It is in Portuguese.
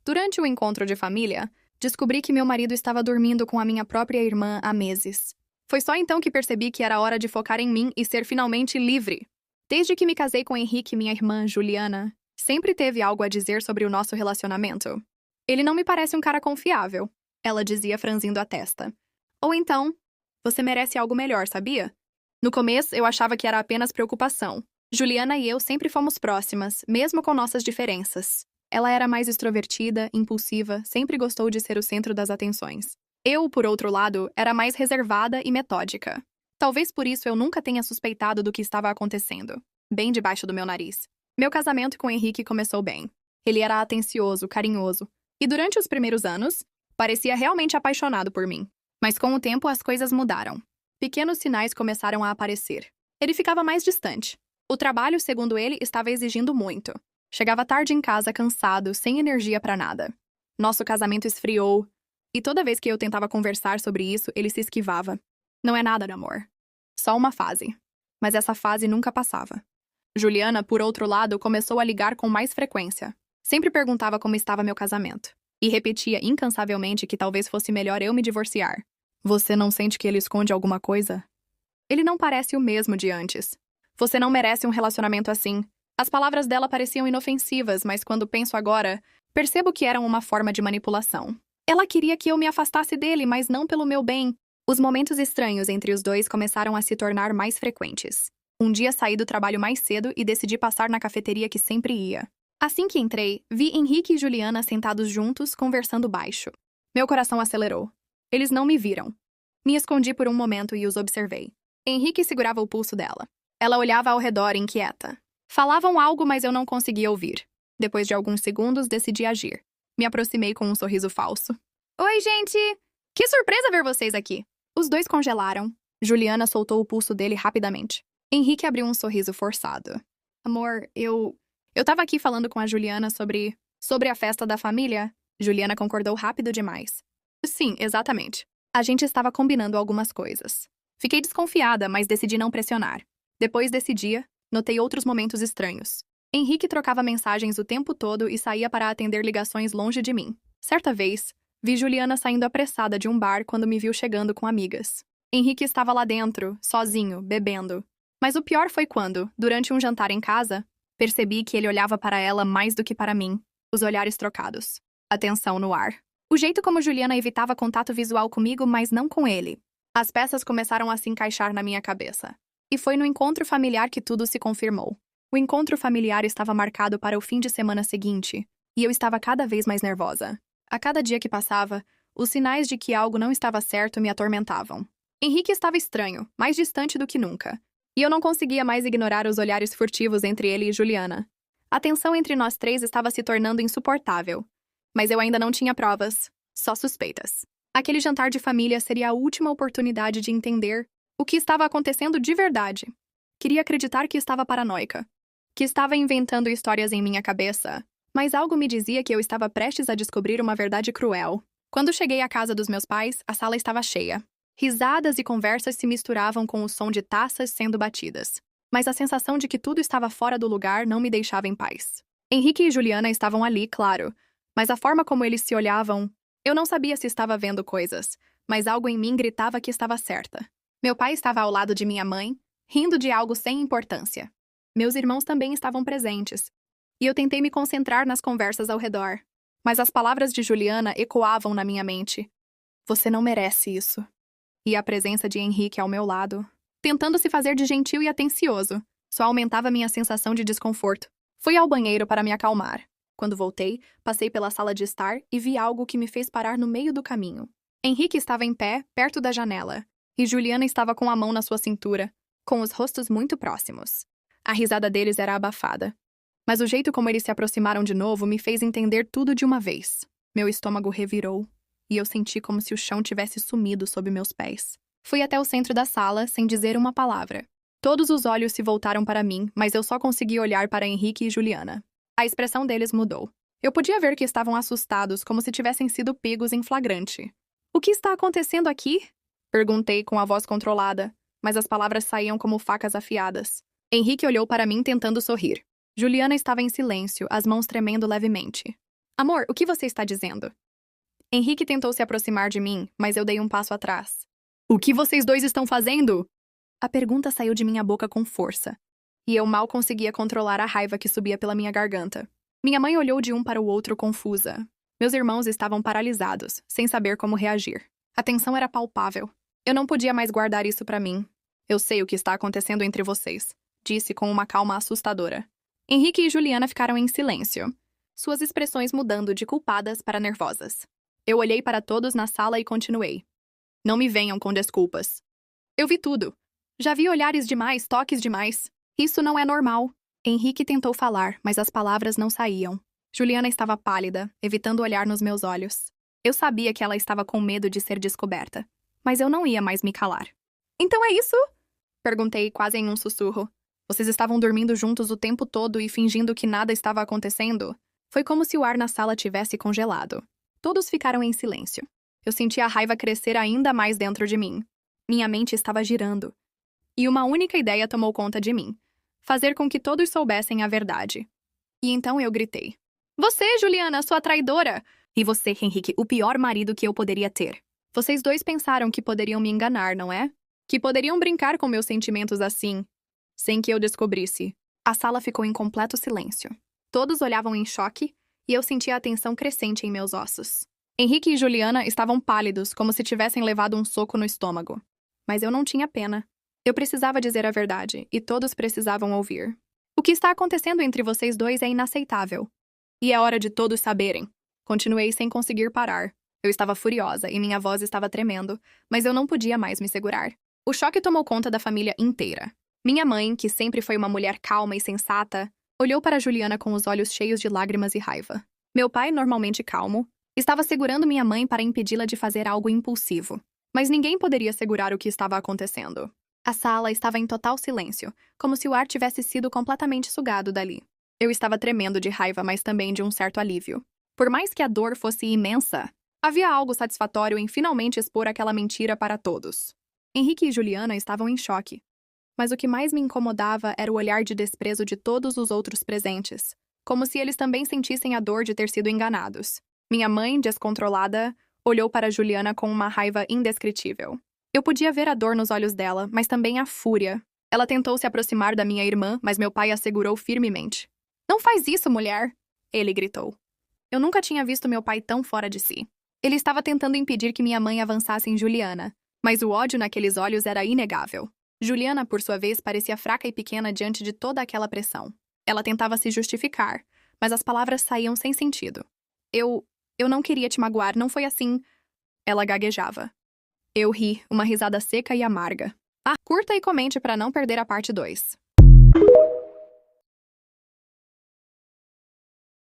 Durante o encontro de família, descobri que meu marido estava dormindo com a minha própria irmã há meses. Foi só então que percebi que era hora de focar em mim e ser finalmente livre. Desde que me casei com Henrique e minha irmã, Juliana, sempre teve algo a dizer sobre o nosso relacionamento. Ele não me parece um cara confiável, ela dizia franzindo a testa. Ou então, você merece algo melhor, sabia? No começo, eu achava que era apenas preocupação. Juliana e eu sempre fomos próximas, mesmo com nossas diferenças. Ela era mais extrovertida, impulsiva, sempre gostou de ser o centro das atenções. Eu, por outro lado, era mais reservada e metódica. Talvez por isso eu nunca tenha suspeitado do que estava acontecendo, bem debaixo do meu nariz. Meu casamento com Henrique começou bem. Ele era atencioso, carinhoso, e durante os primeiros anos, parecia realmente apaixonado por mim. Mas com o tempo as coisas mudaram. Pequenos sinais começaram a aparecer. Ele ficava mais distante. O trabalho, segundo ele, estava exigindo muito. Chegava tarde em casa cansado, sem energia para nada. Nosso casamento esfriou, e toda vez que eu tentava conversar sobre isso, ele se esquivava. Não é nada, amor. Só uma fase. Mas essa fase nunca passava. Juliana, por outro lado, começou a ligar com mais frequência. Sempre perguntava como estava meu casamento. E repetia incansavelmente que talvez fosse melhor eu me divorciar. Você não sente que ele esconde alguma coisa? Ele não parece o mesmo de antes. Você não merece um relacionamento assim. As palavras dela pareciam inofensivas, mas quando penso agora, percebo que eram uma forma de manipulação. Ela queria que eu me afastasse dele, mas não pelo meu bem. Os momentos estranhos entre os dois começaram a se tornar mais frequentes. Um dia saí do trabalho mais cedo e decidi passar na cafeteria que sempre ia. Assim que entrei, vi Henrique e Juliana sentados juntos, conversando baixo. Meu coração acelerou. Eles não me viram. Me escondi por um momento e os observei. Henrique segurava o pulso dela. Ela olhava ao redor, inquieta. Falavam algo, mas eu não conseguia ouvir. Depois de alguns segundos, decidi agir. Me aproximei com um sorriso falso. Oi, gente! Que surpresa ver vocês aqui! Os dois congelaram. Juliana soltou o pulso dele rapidamente. Henrique abriu um sorriso forçado. Amor, Eu tava aqui falando com a Juliana sobre a festa da família. Juliana concordou rápido demais. Sim, exatamente. A gente estava combinando algumas coisas. Fiquei desconfiada, mas decidi não pressionar. Depois desse dia, notei outros momentos estranhos. Henrique trocava mensagens o tempo todo e saía para atender ligações longe de mim. Certa vez, vi Juliana saindo apressada de um bar quando me viu chegando com amigas. Henrique estava lá dentro, sozinho, bebendo. Mas o pior foi quando, durante um jantar em casa, percebi que ele olhava para ela mais do que para mim, os olhares trocados. A tensão no ar. O jeito como Juliana evitava contato visual comigo, mas não com ele. As peças começaram a se encaixar na minha cabeça. E foi no encontro familiar que tudo se confirmou. O encontro familiar estava marcado para o fim de semana seguinte, e eu estava cada vez mais nervosa. A cada dia que passava, os sinais de que algo não estava certo me atormentavam. Henrique estava estranho, mais distante do que nunca, e eu não conseguia mais ignorar os olhares furtivos entre ele e Juliana. A tensão entre nós três estava se tornando insuportável, mas eu ainda não tinha provas, só suspeitas. Aquele jantar de família seria a última oportunidade de entender o que estava acontecendo de verdade. Queria acreditar que estava paranoica, que estava inventando histórias em minha cabeça, mas algo me dizia que eu estava prestes a descobrir uma verdade cruel. Quando cheguei à casa dos meus pais, a sala estava cheia. Risadas e conversas se misturavam com o som de taças sendo batidas. Mas a sensação de que tudo estava fora do lugar não me deixava em paz. Henrique e Juliana estavam ali, claro, mas a forma como eles se olhavam... Eu não sabia se estava vendo coisas, mas algo em mim gritava que estava certa. Meu pai estava ao lado de minha mãe, rindo de algo sem importância. Meus irmãos também estavam presentes, e eu tentei me concentrar nas conversas ao redor. Mas as palavras de Juliana ecoavam na minha mente. Você não merece isso. E a presença de Henrique ao meu lado, tentando se fazer de gentil e atencioso, só aumentava minha sensação de desconforto. Fui ao banheiro para me acalmar. Quando voltei, passei pela sala de estar e vi algo que me fez parar no meio do caminho. Henrique estava em pé, perto da janela, e Juliana estava com a mão na sua cintura, com os rostos muito próximos. A risada deles era abafada. Mas o jeito como eles se aproximaram de novo me fez entender tudo de uma vez. Meu estômago revirou, e eu senti como se o chão tivesse sumido sob meus pés. Fui até o centro da sala, sem dizer uma palavra. Todos os olhos se voltaram para mim, mas eu só consegui olhar para Henrique e Juliana. A expressão deles mudou. Eu podia ver que estavam assustados, como se tivessem sido pegos em flagrante. O que está acontecendo aqui? Perguntei com a voz controlada, mas as palavras saíam como facas afiadas. Henrique olhou para mim tentando sorrir. Juliana estava em silêncio, as mãos tremendo levemente. Amor, o que você está dizendo? Henrique tentou se aproximar de mim, mas eu dei um passo atrás. O que vocês dois estão fazendo? A pergunta saiu de minha boca com força, e eu mal conseguia controlar a raiva que subia pela minha garganta. Minha mãe olhou de um para o outro confusa. Meus irmãos estavam paralisados, sem saber como reagir. A tensão era palpável. Eu não podia mais guardar isso para mim. Eu sei o que está acontecendo entre vocês, disse com uma calma assustadora. Henrique e Juliana ficaram em silêncio, suas expressões mudando de culpadas para nervosas. Eu olhei para todos na sala e continuei. Não me venham com desculpas. Eu vi tudo. Já vi olhares demais, toques demais. Isso não é normal. Henrique tentou falar, mas as palavras não saíam. Juliana estava pálida, evitando olhar nos meus olhos. Eu sabia que ela estava com medo de ser descoberta, mas eu não ia mais me calar. Então é isso? Perguntei quase em um sussurro. Vocês estavam dormindo juntos o tempo todo e fingindo que nada estava acontecendo? Foi como se o ar na sala tivesse congelado. Todos ficaram em silêncio. Eu senti a raiva crescer ainda mais dentro de mim. Minha mente estava girando. E uma única ideia tomou conta de mim. Fazer com que todos soubessem a verdade. E então eu gritei. Você, Juliana, sua traidora! E você, Henrique, o pior marido que eu poderia ter. Vocês dois pensaram que poderiam me enganar, não é? Que poderiam brincar com meus sentimentos assim, sem que eu descobrisse. A sala ficou em completo silêncio. Todos olhavam em choque, e eu sentia a tensão crescente em meus ossos. Henrique e Juliana estavam pálidos, como se tivessem levado um soco no estômago. Mas eu não tinha pena. Eu precisava dizer a verdade, e todos precisavam ouvir. O que está acontecendo entre vocês dois é inaceitável. E é hora de todos saberem. Continuei sem conseguir parar. Eu estava furiosa e minha voz estava tremendo, mas eu não podia mais me segurar. O choque tomou conta da família inteira. Minha mãe, que sempre foi uma mulher calma e sensata, olhou para Juliana com os olhos cheios de lágrimas e raiva. Meu pai, normalmente calmo, estava segurando minha mãe para impedi-la de fazer algo impulsivo. Mas ninguém poderia segurar o que estava acontecendo. A sala estava em total silêncio, como se o ar tivesse sido completamente sugado dali. Eu estava tremendo de raiva, mas também de um certo alívio. Por mais que a dor fosse imensa, havia algo satisfatório em finalmente expor aquela mentira para todos. Henrique e Juliana estavam em choque. Mas o que mais me incomodava era o olhar de desprezo de todos os outros presentes, como se eles também sentissem a dor de ter sido enganados. Minha mãe, descontrolada, olhou para Juliana com uma raiva indescritível. Eu podia ver a dor nos olhos dela, mas também a fúria. Ela tentou se aproximar da minha irmã, mas meu pai a segurou firmemente. Não faz isso, mulher! Ele gritou. Eu nunca tinha visto meu pai tão fora de si. Ele estava tentando impedir que minha mãe avançasse em Juliana, mas o ódio naqueles olhos era inegável. Juliana, por sua vez, parecia fraca e pequena diante de toda aquela pressão. Ela tentava se justificar, mas as palavras saíam sem sentido. Eu não queria te magoar, não foi assim. Ela gaguejava. Eu ri, uma risada seca e amarga. Curta e comente para não perder a parte 2.